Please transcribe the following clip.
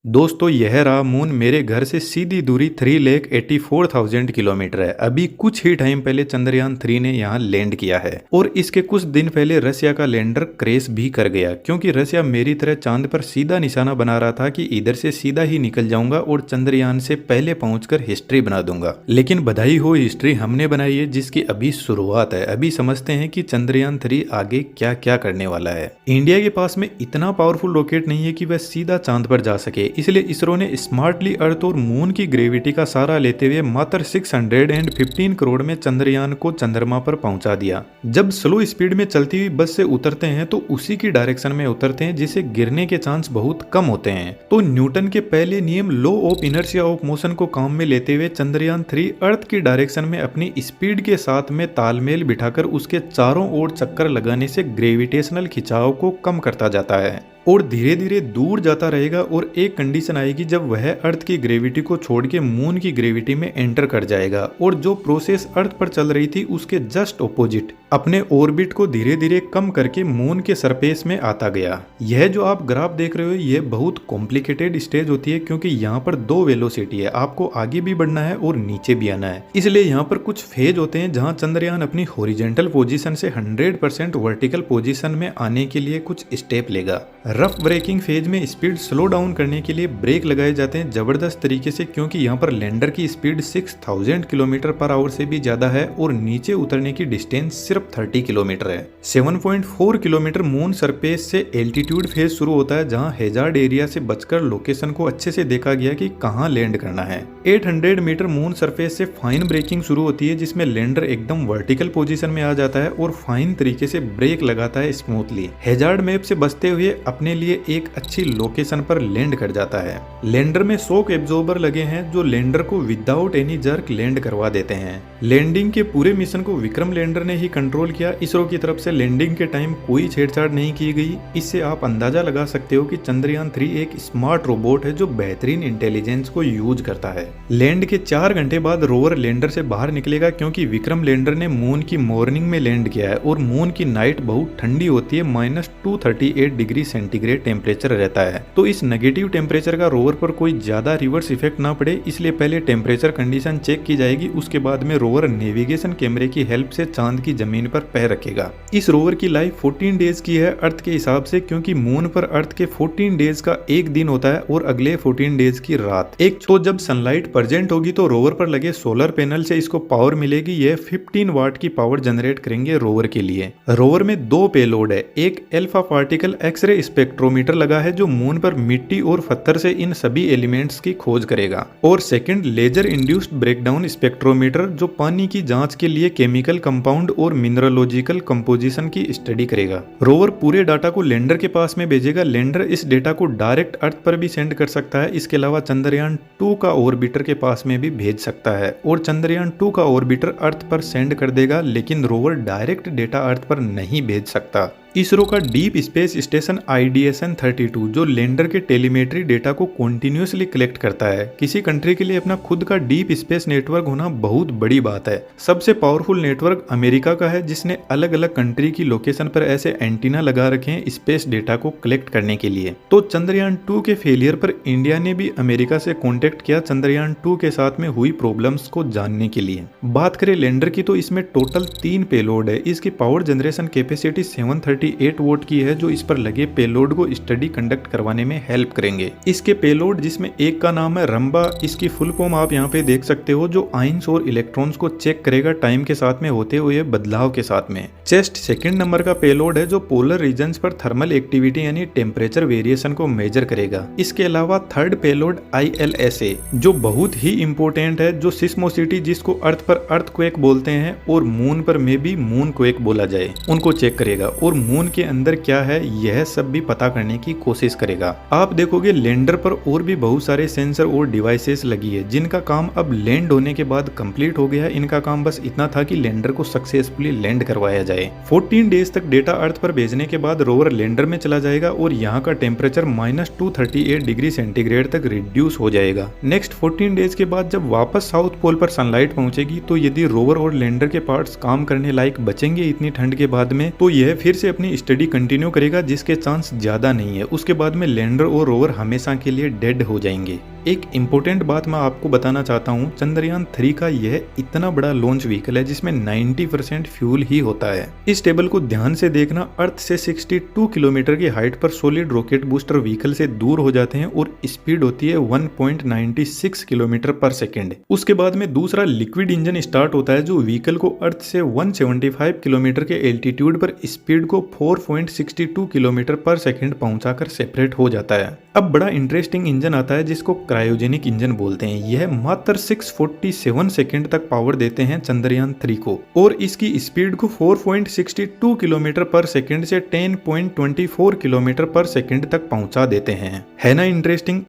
दोस्तों यह रहा मून मेरे घर से सीधी दूरी 3,84,000 किलोमीटर है। अभी कुछ ही टाइम पहले चंद्रयान 3 ने यहाँ लैंड किया है और इसके कुछ दिन पहले रसिया का लैंडर क्रैश भी कर गया क्योंकि रसिया मेरी तरह चांद पर सीधा निशाना बना रहा था कि इधर से सीधा ही निकल जाऊंगा और चंद्रयान से पहले पहुंचकर हिस्ट्री बना दूंगा। लेकिन बधाई हो, हिस्ट्री हमने बनाई है जिसकी अभी शुरुआत है। अभी समझते हैं कि चंद्रयान 3 आगे क्या क्या करने वाला है। इंडिया के पास में इतना पावरफुल रॉकेट नहीं है कि वह सीधा चांद पर जा सके, इसलिए इसरो ने स्मार्टली अर्थ और मून की ग्रेविटी का सहारा लेते हुए मात्र 615 करोड़ में चंद्रयान को चंद्रमा पर पहुंचा दिया। जब स्लो स्पीड में चलती हुई बस से उतरते हैं तो उसी की डायरेक्शन में उतरते हैं जिसे गिरने के चांस बहुत कम होते हैं। तो न्यूटन के पहले नियम law of inertia of motion को काम में लेते हुए चंद्रयान 3 अर्थ की डायरेक्शन में अपनी स्पीड के साथ में तालमेल बिठाकर उसके चारों ओर चक्कर लगाने से ग्रेविटेशनल खिंचाव को कम करता जाता है और धीरे धीरे दूर जाता रहेगा। और एक कंडीशन आएगी जब वह अर्थ की ग्रेविटी को छोड़ के मून की ग्रेविटी में एंटर कर जाएगा और जो प्रोसेस अर्थ पर चल रही थी उसके जस्ट ऑपोजिट अपने ऑर्बिट को धीरे धीरे कम करके मून के सरफेस में आता गया। यह जो आप ग्राफ देख रहे हो यह बहुत कॉम्प्लिकेटेड स्टेज होती है क्योंकि यहाँ पर दो वेलोसिटी है, आपको आगे भी बढ़ना है और नीचे भी आना है। इसलिए यहाँ पर कुछ फेज होते हैं जहाँ चंद्रयान अपनी हॉरिजॉन्टल पोजीशन से 100% वर्टिकल पोजीशन में आने के लिए कुछ स्टेप लेगा। रफ ब्रेकिंग फेज में स्पीड स्लो डाउन करने के लिए ब्रेक लगाए जाते हैं जबरदस्त तरीके से क्योंकि यहाँ पर लैंडर की स्पीड 6000 किलोमीटर पर आवर से भी ज्यादा है और नीचे उतरने की डिस्टेंस सिर्फ 30 किलोमीटर है। 7.4 किलोमीटर मून सरफेस से एल्टीट्यूड फेज शुरू होता है जहाँ हैजार्ड एरिया से बचकर लोकेशन को अच्छे से देखा गया कि कहाँ लैंड करना है। 800 मीटर मून सरफेस से फाइन ब्रेकिंग शुरू होती है जिसमें लैंडर एकदम वर्टिकल पोजीशन में आ जाता है और फाइन तरीके से ब्रेक लगाता है स्मूथली। हैजार्ड मैप से बचते हुए अपने लिए एक अच्छी लोकेशन पर लैंड कर जाता है। लैंडर में शॉक एब्जॉर्बर लगे हैं जो लैंडर को विदाउट एनी जर्क लैंड करवा देते हैं। लैंडिंग के पूरे मिशन को विक्रम लैंडर ने ही कंट्रोल किया। इसरो की तरफ से लैंडिंग के टाइम कोई छेड़छाड़ नहीं की गई। इससे आप अंदाजा लगा सकते हो कि चंद्रयान 3 एक स्मार्ट रोबोट है जो बेहतरीन इंटेलिजेंस को यूज करता है। लैंड के 4 घंटे बाद रोवर लैंडर से बाहर निकलेगा क्योंकि विक्रम लैंडर ने मून की मॉर्निंग में लैंड किया है और मून की नाइट बहुत ठंडी होती है, -238 डिग्री सेंटीग्रेड टेम्परेचर रहता है। तो इस नेगेटिव टेम्परेचर का रोवर पर कोई ज्यादा रिवर्स इफेक्ट ना पड़े इसलिए पहले टेम्परेचर कंडीशन चेक की जाएगी। उसके बाद में रोवर नेविगेशन कैमरे की हेल्प से चांद की जमीन पर पैर रखेगा। इस रोवर की लाइफ 14 डेज की है अर्थ के हिसाब से क्योंकि मून पर अर्थ के 14 डेज का एक दिन होता है और अगले 14 डेज की रात। तो जब सनलाइट प्रेजेंट होगी तो रोवर पर लगे सोलर पैनल से इसको पावर मिलेगी। यह 15 वाट की पावर जनरेट करेंगे रोवर के लिए। रोवर में 2 पेलोड है। एक अल्फा पार्टिकल एक्सरे स्पेक्ट्रोमीटर लगा है जो मून पर मिट्टी और पत्थर से इन सभी एलिमेंट्स की खोज करेगा और second laser induced breakdown spectrometer जो पानी की जांच के लिए केमिकल कंपाउंड और मिनरलोजिकल कंपोजिशन की स्टडी करेगा। रोवर पूरे डाटा को लैंडर के पास में भेजेगा। लैंडर इस डेटा को डायरेक्ट अर्थ पर भी सेंड कर सकता है। इसके अलावा चंद्रयान 2 का ऑर्बिटर के पास में भी भेज सकता है और चंद्रयान 2 का ऑर्बिटर अर्थ पर सेंड कर देगा, लेकिन रोवर डायरेक्ट डेटा अर्थ पर नहीं भेज सकता। इसरो का डीप स्पेस स्टेशन IDSN 32 जो लैंडर के टेलीमेट्री डेटा को कॉन्टिन्यूसली कलेक्ट करता है। किसी कंट्री के लिए अपना खुद का डीप स्पेस नेटवर्क होना बहुत बड़ी बात है। सबसे पावरफुल नेटवर्क अमेरिका का है जिसने अलग अलग कंट्री की लोकेशन पर ऐसे एंटीना लगा रखे हैं स्पेस डेटा को कलेक्ट करने के लिए। तो चंद्रयान 2 के फेलियर पर इंडिया ने भी अमेरिका से कॉन्टेक्ट किया चंद्रयान 2 के साथ में हुई प्रॉब्लम्स को जानने के लिए। बात करें लैंडर की तो इसमें टोटल 3 पेलोड है। इसकी पावर जनरेशन कैपेसिटी 738 वोट की है जो इस पर लगे पेलोड को स्टडी कंडक्ट करवाने में हेल्प करेंगे। इसके पेलोड जिसमें एक का नाम है रंबा, इसकी फुल फॉर्म आप यहाँ पे देख सकते हो, जो आइंस और इलेक्ट्रॉन्स को चेक करेगा टाइम के साथ में होते हुए बदलाव के साथ में। चेस्ट सेकंड नंबर का पेलोड है जो पोलर रीजन्स पर थर्मल एक्टिविटी यानी टेम्परेचर वेरिएशन को मेजर करेगा। इसके अलावा थर्ड पेलोड ILSA जो बहुत ही इंपोर्टेंट है, जो सिस्मोसिटी जिसको अर्थ पर अर्थक्वेक बोलते हैं और मून पर में भी मून क्वेक बोला जाए, उनको चेक करेगा और मून के अंदर क्या है यह सब भी पता करने की कोशिश करेगा। आप देखोगे लैंडर पर और भी बहुत सारे सेंसर और डिवाइसेस लगी है जिनका काम अब लैंड होने के बाद कंप्लीट हो गया है। इनका काम बस इतना था कि लैंडर को सक्सेसफुली लैंड करवाया जाए। 14 डेज तक डेटा अर्थ पर भेजने के बाद रोवर लैंडर में चला जाएगा और यहाँ का टेम्परेचर -238 डिग्री सेंटीग्रेड तक रिड्यूस हो जाएगा। नेक्स्ट 14 डेज के बाद जब वापस साउथ पोल पर सनलाइट पहुंचेगी तो यदि रोवर और लैंडर के पार्ट्स काम करने लायक बचेंगे इतनी ठंड के बाद में, तो यह फिर से अपनी स्टडी कंटिन्यू करेगा, जिसके चांस ज्यादा नहीं है। उसके बाद में लैंडर और रोवर हमेशा के लिए डेड हो जाएंगे। एक इम्पोर्टेंट बात मैं आपको बताना चाहता हूँ, चंद्रयान 3 का यह इतना बड़ा लॉन्च व्हीकल है जिसमें 90% फ्यूल ही होता है। इस टेबल को ध्यान से देखना, अर्थ से 62 किलोमीटर की हाइट पर सॉलिड रॉकेट बूस्टर व्हीकल से दूर हो जाते हैं और स्पीड होती है 1.96 किलोमीटर पर सेकेंड। उसके बाद में दूसरा लिक्विड इंजन स्टार्ट होता है जो व्हीकल को अर्थ से 175 किलोमीटर के एल्टीट्यूड पर स्पीड को 4.62 किलोमीटर पर सेकेंड पहुंचाकर सेपरेट हो जाता है। अब बड़ा इंटरेस्टिंग इंजन आता है जिसको क्रायोजेनिक इंजन बोलते हैं। यह मात्र 647 सेकंड तक पावर देते हैं चंद्रयान 3 को, और इसकी स्पीड को 4.62 किलोमीटर पर सेकंड से 10.24 किलोमीटर पर सेकंड तक पहुंचा देते हैं। है ना इंटरेस्टिंग।